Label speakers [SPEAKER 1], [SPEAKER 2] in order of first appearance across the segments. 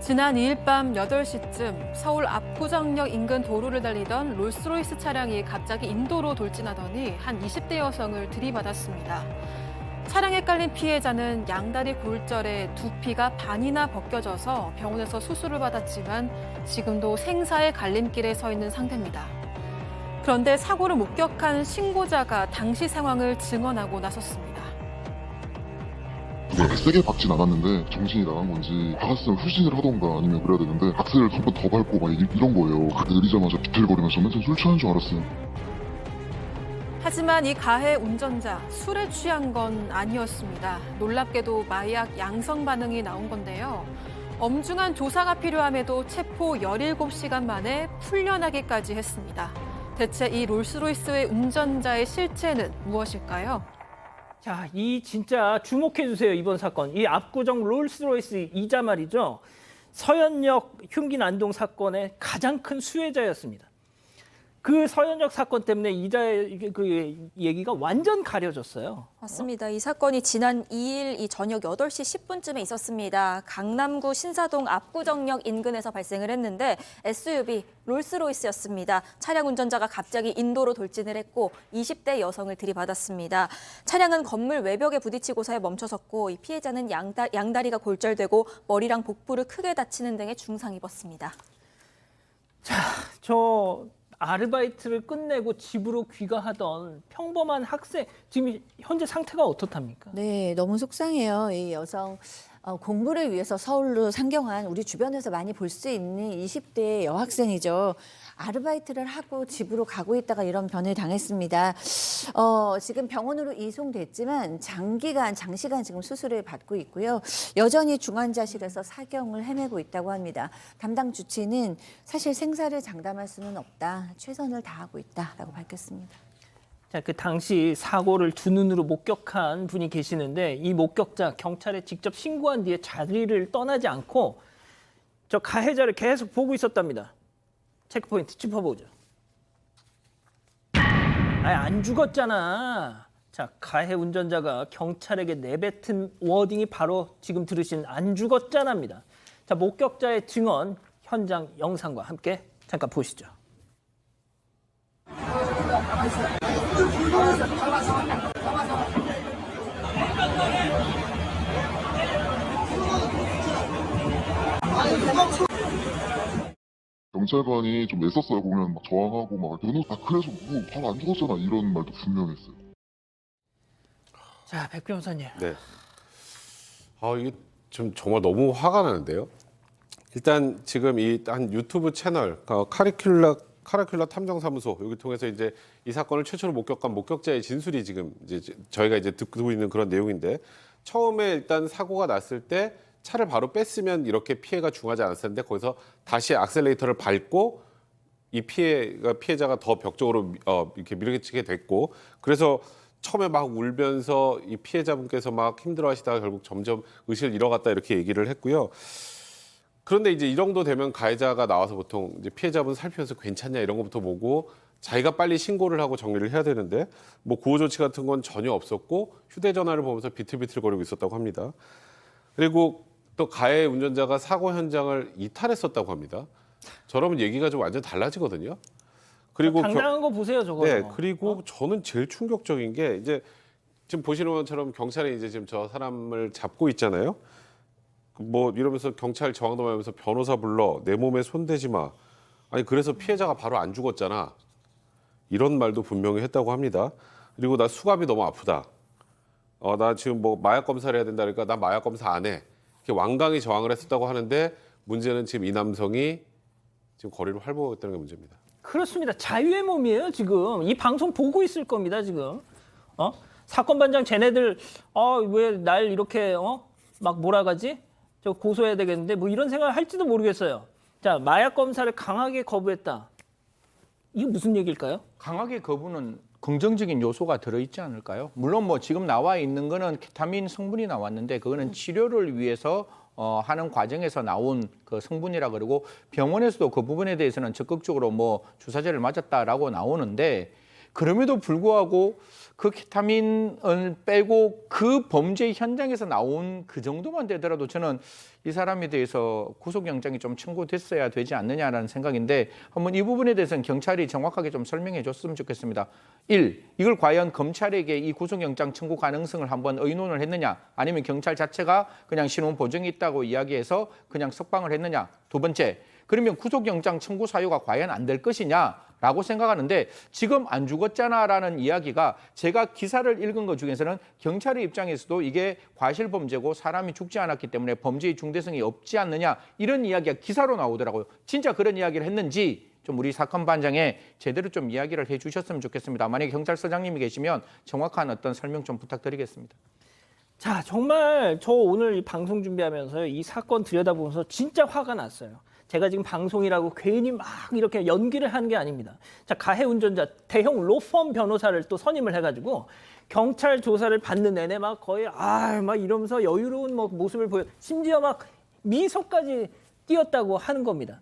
[SPEAKER 1] 지난 2일 밤 8시쯤 서울 압구정역 인근 도로를 달리던 롤스로이스 차량이 갑자기 인도로 돌진하더니 한 20대 여성을 들이받았습니다. 차량에 깔린 피해자는 양다리 골절에 두피가 반이나 벗겨져서 병원에서 수술을 받았지만 지금도 생사의 갈림길에 서 있는 상태입니다. 그런데 사고를 목격한 신고자가 당시 상황을 증언하고 나섰습니다.
[SPEAKER 2] 세게 박진 않았는데 정신이 나간 건지 박았으면 후진을 하던가 아니면 그래야 되는데 악셀을 한 번 더 밟고 막 이런 거예요. 그렇게 내리자마자 비틀거리면서 맨날 술 취하는 줄 알았어요.
[SPEAKER 1] 하지만 이 가해 운전자 술에 취한 건 아니었습니다. 놀랍게도 마약 양성 반응이 나온 건데요. 엄중한 조사가 필요함에도 체포 17시간 만에 풀려나기까지 했습니다. 대체 이 롤스로이스의 운전자의 실체는 무엇일까요?
[SPEAKER 3] 자, 이 진짜 주목해 주세요. 이번 사건. 이 압구정 롤스로이스 이자 말이죠. 서현역 흉기 난동 사건의 가장 큰 수혜자였습니다. 그 서현역 사건 때문에 이자의 그 얘기가 완전 가려졌어요.
[SPEAKER 4] 맞습니다. 이 사건이 지난 2일 이 저녁 8시 10분쯤에 있었습니다. 강남구 신사동 압구정역 인근에서 발생을 했는데 SUV 롤스로이스였습니다. 차량 운전자가 갑자기 인도로 돌진을 했고 20대 여성을 들이받았습니다. 차량은 건물 외벽에 부딪히고서야 멈춰섰고 이 피해자는 양다리가 골절되고 머리랑 복부를 크게 다치는 등의 중상 입었습니다.
[SPEAKER 3] 자, 저 아르바이트를 끝내고 집으로 귀가하던 평범한 학생, 지금 현재 상태가 어떻답니까?
[SPEAKER 5] 네, 너무 속상해요. 이 여성 공부를 위해서 서울로 상경한 우리 주변에서 많이 볼 수 있는 20대 여학생이죠. 아르바이트를 하고 집으로 가고 있다가 이런 변을 당했습니다. 지금 병원으로 이송됐지만 장시간 지금 수술을 받고 있고요. 여전히 중환자실에서 사경을 헤매고 있다고 합니다. 담당 주치는 사실 생사를 장담할 수는 없다. 최선을 다하고 있다라고 밝혔습니다.
[SPEAKER 3] 자, 그 당시 사고를 두 눈으로 목격한 분이 계시는데 이 목격자 경찰에 직접 신고한 뒤에 자리를 떠나지 않고 저 가해자를 계속 보고 있었답니다. 체크포인트 짚어보죠. 안 죽었잖아. 자, 가해 운전자가 경찰에게 내뱉은 워딩이 바로 지금 들으신 안 죽었잖아입니다. 자, 목격자의 증언 현장 영상과 함께 잠깐 보시죠.
[SPEAKER 2] 경찰관이 좀 애썼어요. 보면 막 저항하고 막 너는 그래서 뭐 바로 안 죽었잖아 이런 말도 분명했어요.
[SPEAKER 3] 자, 백 변호사님.
[SPEAKER 6] 네. 이게 좀 정말 너무 화가 나는데요. 일단 지금 이 한 유튜브 채널 카리큘러 탐정사무소 여기 통해서 이제 이 사건을 최초로 목격한 목격자의 진술이 지금 이제 저희가 이제 듣고 있는 그런 내용인데 처음에 일단 사고가 났을 때 차를 바로 뺐으면 이렇게 피해가 중하지 않았을 텐데 거기서 다시 악셀레이터를 밟고 이 피해자가 더 벽 쪽으로 이렇게 밀어치게 됐고 그래서 처음에 막 울면서 이 피해자분께서 막 힘들어하시다가 결국 점점 의식을 잃어갔다 이렇게 얘기를 했고요. 그런데 이제 이 정도 되면 가해자가 나와서 보통 이제 피해자분 살피면서 괜찮냐 이런 것부터 보고 자기가 빨리 신고를 하고 정리를 해야 되는데 뭐 구호 조치 같은 건 전혀 없었고 휴대전화를 보면서 비틀비틀거리고 있었다고 합니다. 그리고 또 가해 운전자가 사고 현장을 이탈했었다고 합니다. 저러면 얘기가 좀 완전 달라지거든요. 그리고
[SPEAKER 3] 당당한 거 보세요, 저거.
[SPEAKER 6] 네, 그리고 저는 제일 충격적인 게 이제 지금 보시는 것처럼 경찰이 이제 지금 저 사람을 잡고 있잖아요. 뭐 이러면서 경찰 저항동하면서 변호사 불러 내 몸에 손대지 마. 아니 그래서 피해자가 바로 안 죽었잖아. 이런 말도 분명히 했다고 합니다. 그리고 나 수갑이 너무 아프다. 나 지금 뭐 마약 검사를 해야 된다 그러니까 나 마약 검사 안 해. 이렇게 완강히 저항을 했었다고 하는데 문제는 지금 이 남성이 지금 거리를 활보하고 있다는 게 문제입니다.
[SPEAKER 3] 그렇습니다. 자유의 몸이에요, 지금. 이 방송 보고 있을 겁니다, 지금. 사건 반장 쟤네들 왜 날 이렇게 막 몰아가지? 저 고소해야 되겠는데 뭐 이런 생각을 할지도 모르겠어요. 자, 마약 검사를 강하게 거부했다. 이게 무슨 얘기일까요?
[SPEAKER 7] 강하게 거부는 긍정적인 요소가 들어있지 않을까요? 물론 뭐 지금 나와 있는 거는 케타민 성분이 나왔는데 그거는 치료를 위해서 하는 과정에서 나온 그 성분이라 그러고 병원에서도 그 부분에 대해서는 적극적으로 뭐 주사제를 맞았다라고 나오는데 그럼에도 불구하고 그 케타민을 빼고 그 범죄 현장에서 나온 그 정도만 되더라도 저는 이 사람에 대해서 구속영장이 좀 청구됐어야 되지 않느냐라는 생각인데 한번 이 부분에 대해서는 경찰이 정확하게 좀 설명해 줬으면 좋겠습니다. 1. 이걸 과연 검찰에게 이 구속영장 청구 가능성을 한번 의논을 했느냐, 아니면 경찰 자체가 그냥 신원 보정이 있다고 이야기해서 그냥 석방을 했느냐. 두 번째, 그러면 구속영장 청구 사유가 과연 안 될 것이냐라고 생각하는데 지금 안 죽었잖아라는 이야기가 제가 기사를 읽은 것 중에서는 경찰의 입장에서도 이게 과실범죄고 사람이 죽지 않았기 때문에 범죄의 중대성이 없지 않느냐 이런 이야기가 기사로 나오더라고요. 진짜 그런 이야기를 했는지 좀 우리 사건 반장에 제대로 좀 이야기를 해주셨으면 좋겠습니다. 만약에 경찰서장님이 계시면 정확한 어떤 설명 좀 부탁드리겠습니다.
[SPEAKER 3] 자, 정말 저 오늘 이 방송 준비하면서 이 사건 들여다보면서 진짜 화가 났어요. 제가 지금 방송이라고 괜히 막 이렇게 연기를 하는 게 아닙니다. 자, 가해 운전자 대형 로펌 변호사를 또 선임을 해가지고 경찰 조사를 받는 내내 막 거의 막 이러면서 여유로운 뭐 모습을 보여, 심지어 막 미소까지 띄었다고 하는 겁니다.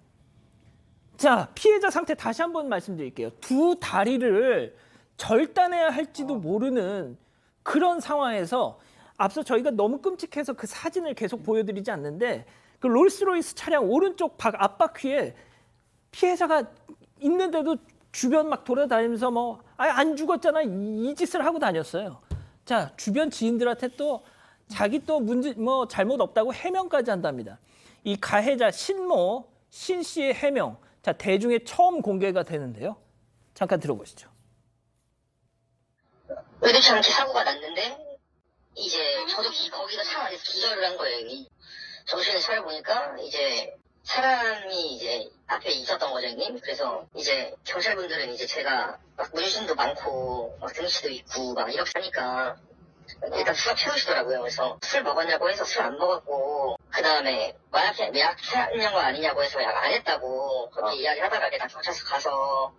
[SPEAKER 3] 자, 피해자 상태 다시 한번 말씀드릴게요. 두 다리를 절단해야 할지도 모르는 그런 상황에서 앞서 저희가 너무 끔찍해서 그 사진을 계속 보여드리지 않는데 그 롤스로이스 차량 오른쪽 앞바퀴에 피해자가 있는데도 주변 막 돌아다니면서 뭐 안 죽었잖아 이 짓을 하고 다녔어요. 자, 주변 지인들한테 또 자기 또 문제 뭐 잘못 없다고 해명까지 한답니다. 이 가해자 신 씨의 해명, 자, 대중에 처음 공개가 되는데요. 잠깐 들어보시죠.
[SPEAKER 8] 의도치 않게 사고가 났는데 이제 저도 거기서 차 안에서 기절을 한 거예요. 이미 정신을 차려보니까 이제 사람이 이제 앞에 있었던 거죠, 형님. 그래서 이제 경찰분들은 이제 제가 막 문신도 많고 막 등치도 있고 막 이렇게 하니까 일단 수갑 채우시더라고요. 그래서 술 먹었냐고 해서 술 안 먹었고, 그 다음에 마약 했냐고 아니냐고 해서 약 안 했다고 그렇게 이야기하다가 일단 경찰서 가서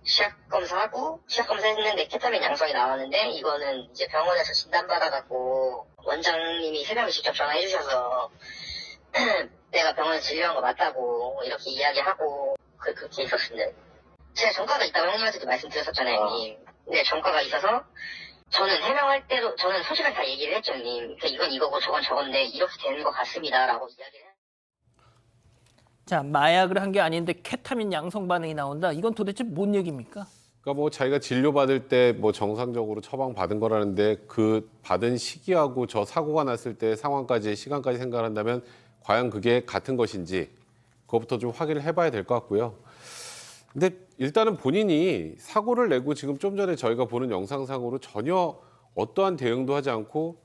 [SPEAKER 8] 시약 검사하고, 시약 검사했는데 케타민 양성이 나왔는데 이거는 이제 병원에서 진단받아갖고 원장님이 새벽에 직접 전화해 주셔서 내가 병원에서 진료한 거 맞다고 이렇게 이야기하고 그렇게 있었는데, 제가 전과가 있다고 형님한테도 말씀드렸었잖아요, 형님. 근데 전과가 있어서 저는 해명할 때도 저는 솔직하게 다 얘기를 했죠, 형님. 이건 이거고 저건 저건데 이렇게 되는 것 같습니다 라고 이야기를.
[SPEAKER 3] 자, 마약을 한 게 아닌데 케타민 양성 반응이 나온다. 이건 도대체 뭔 얘기입니까?
[SPEAKER 6] 그러니까 뭐 자기가 진료받을 때 뭐 정상적으로 처방 받은 거라는데 그 받은 시기하고 저 사고가 났을 때 상황까지 시간까지 생각을 한다면 과연 그게 같은 것인지 그것부터 좀 확인을 해봐야 될 것 같고요. 근데 일단은 본인이 사고를 내고 지금 좀 전에 저희가 보는 영상상으로 전혀 어떠한 대응도 하지 않고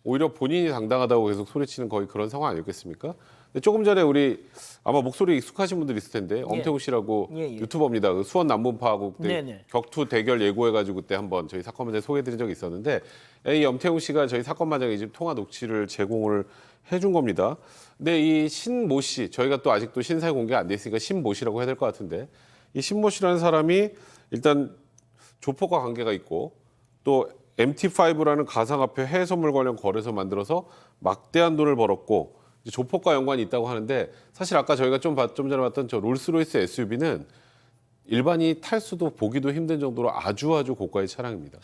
[SPEAKER 6] 오히려 본인이 당당하다고 계속 소리치는 거의 그런 상황 아니었겠습니까? 근데 조금 전에 우리 아마 목소리 익숙하신 분들 있을 텐데 엄태웅 씨라고 유튜버입니다. 그 수원 남분파하고 그때 격투 대결 예고해가지고 그때 한번 저희 사건 만장에 소개해드린 적이 있었는데 이 엄태웅 씨가 저희 사건 만장에 지금 통화 녹취를 제공을 해준 겁니다. 근데 이 신모 씨, 저희가 또 아직도 신상 공개가 안 돼 있으니까 신모 씨라고 해야 될 것 같은데, 이 신모 씨라는 사람이 일단 조폭과 관계가 있고 또 MT5라는 가상화폐 해외 선물 관련 거래소 만들어서 막대한 돈을 벌었고 조폭과 연관이 있다고 하는데, 사실 아까 저희가 좀 전에 봤던 저 롤스로이스 SUV는 일반인이 탈 수도 보기도 힘든 정도로 아주 고가의 차량입니다.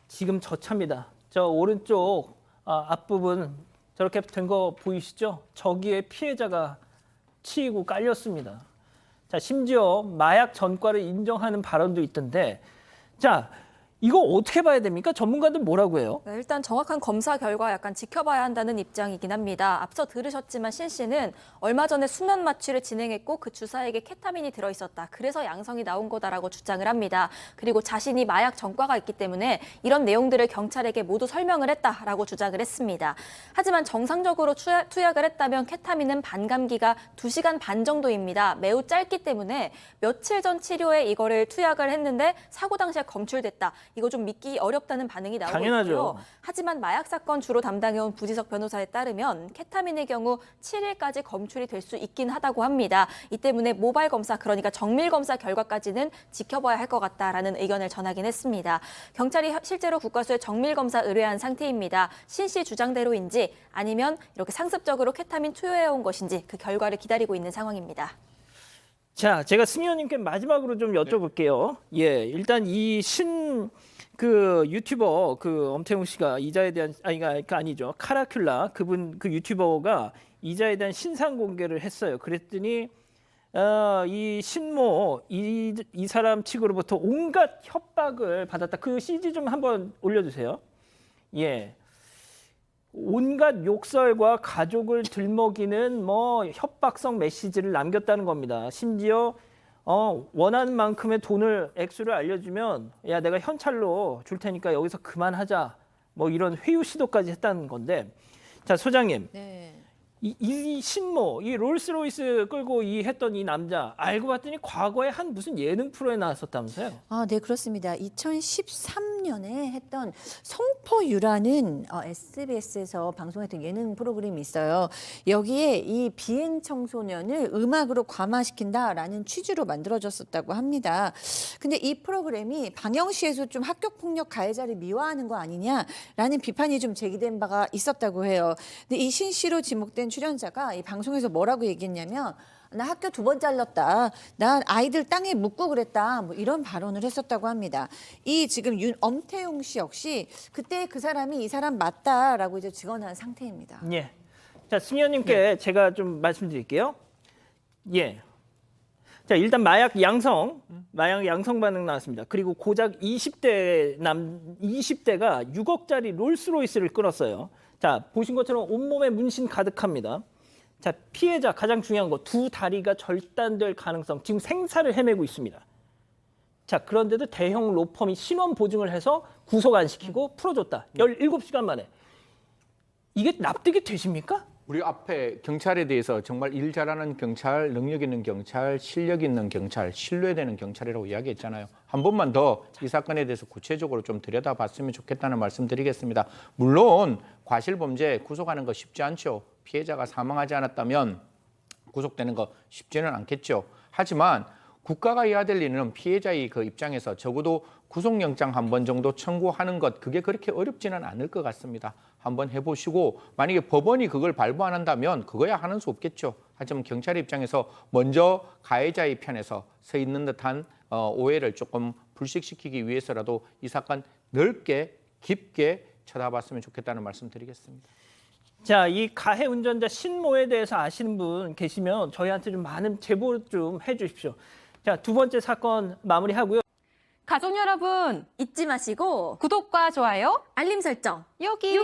[SPEAKER 3] 지금 저 차입니다. 저 오른쪽 앞부분 저렇게 된 거 보이시죠? 저기에 피해자가 치이고 깔렸습니다. 자, 심지어 마약 전과를 인정하는 발언도 있던데, 자, 이거 어떻게 봐야 됩니까? 전문가들 뭐라고 해요?
[SPEAKER 4] 네, 일단 정확한 검사 결과 약간 지켜봐야 한다는 입장이긴 합니다. 앞서 들으셨지만 신 씨는 얼마 전에 수면 마취를 진행했고 그 주사액에 케타민이 들어있었다. 그래서 양성이 나온 거다라고 주장을 합니다. 그리고 자신이 마약 전과가 있기 때문에 이런 내용들을 경찰에게 모두 설명을 했다라고 주장을 했습니다. 하지만 정상적으로 투약을 했다면 케타민은 반감기가 2시간 반 정도입니다. 매우 짧기 때문에 며칠 전 치료에 이거를 투약을 했는데 사고 당시에 검출됐다. 이거 좀 믿기 어렵다는 반응이 나오고
[SPEAKER 3] 당연하죠.
[SPEAKER 4] 있고요. 하지만 마약 사건 주로 담당해온 부지석 변호사에 따르면 케타민의 경우 7일까지 검출이 될 수 있긴 하다고 합니다. 이 때문에 모발 검사, 그러니까 정밀 검사 결과까지는 지켜봐야 할 것 같다라는 의견을 전하긴 했습니다. 경찰이 실제로 국과수에 정밀 검사 의뢰한 상태입니다. 신 씨 주장대로인지 아니면 이렇게 상습적으로 케타민 투여해온 것인지 그 결과를 기다리고 있는 상황입니다.
[SPEAKER 3] 자, 제가 승희 의원님께 마지막으로 좀 여쭤볼게요. 예, 일단 이 그 유튜버 그 엄태웅 씨가 이자에 대한 아니죠. 카라큘라 그분 그 유튜버가 이자에 대한 신상 공개를 했어요. 그랬더니 이 신모 이 사람 측으로부터 온갖 협박을 받았다. 그 CG 좀 한번 올려주세요. 예. 온갖 욕설과 가족을 들먹이는 뭐 협박성 메시지를 남겼다는 겁니다. 심지어 원하는 만큼의 돈을 액수를 알려주면 야 내가 현찰로 줄 테니까 여기서 그만하자 뭐 이런 회유 시도까지 했다는 건데 자 소장님
[SPEAKER 5] 네.
[SPEAKER 3] 이 신모 이 롤스로이스 끌고 했던 이 남자 알고 봤더니 과거에 한 무슨 예능 프로에 나왔었다면서요?
[SPEAKER 5] 아, 네, 그렇습니다. 2013년에 했던 성포유라는 SBS에서 방송했던 예능 프로그램이 있어요. 여기에 이 비행 청소년을 음악으로 감화시킨다라는 취지로 만들어졌었다고 합니다. 근데 이 프로그램이 방영시에서 좀 학교폭력 가해자를 미화하는 거 아니냐라는 비판이 좀 제기된 바가 있었다고 해요. 근데 이 신 씨로 지목된 출연자가 이 방송에서 뭐라고 얘기했냐면 나 학교 2번 잘렸다. 나 아이들 땅에 묻고 그랬다. 뭐 이런 발언을 했었다고 합니다. 이 지금 엄태웅 씨 역시 그때 그 사람이 이 사람 맞다라고 이제 증언한 상태입니다.
[SPEAKER 3] 예. 자, 승희 의원님께 제가 좀 말씀드릴게요. 예. 자, 일단 마약 양성 반응 나왔습니다. 그리고 고작 20대가 6억짜리 롤스로이스를 끌었어요. 자, 보신 것처럼 온몸에 문신 가득합니다. 자, 피해자 가장 중요한 거 2 다리가 절단될 가능성 지금 생사를 헤매고 있습니다. 자, 그런데도 대형 로펌이 신원 보증을 해서 구속 안 시키고 풀어줬다. 17시간 만에. 이게 납득이 되십니까?
[SPEAKER 7] 우리 앞에 경찰에 대해서 정말 일 잘하는 경찰, 능력 있는 경찰, 실력 있는 경찰, 신뢰되는 경찰이라고 이야기했잖아요. 한 번만 더 이 사건에 대해서 구체적으로 좀 들여다봤으면 좋겠다는 말씀드리겠습니다. 물론 과실범죄 구속하는 거 쉽지 않죠. 피해자가 사망하지 않았다면 구속되는 거 쉽지는 않겠죠. 하지만 국가가 해야 될 일은 피해자의 그 입장에서 적어도 구속영장 한 번 정도 청구하는 것 그게 그렇게 어렵지는 않을 것 같습니다. 한번 해보시고 만약에 법원이 그걸 발부 안 한다면 그거야 하는 수 없겠죠. 하지만 경찰의 입장에서 먼저 가해자의 편에서 서 있는 듯한 오해를 조금 불식시키기 위해서라도 이 사건 넓게 깊게 쳐다봤으면 좋겠다는 말씀 드리겠습니다.
[SPEAKER 3] 자, 이 가해 운전자 신모에 대해서 아시는 분 계시면 저희한테 좀 많은 제보 좀 해주십시오. 자, 2번째 사건 마무리하고요.
[SPEAKER 1] 가족 여러분,
[SPEAKER 4] 잊지 마시고
[SPEAKER 1] 구독과 좋아요
[SPEAKER 4] 알림 설정
[SPEAKER 1] 여기.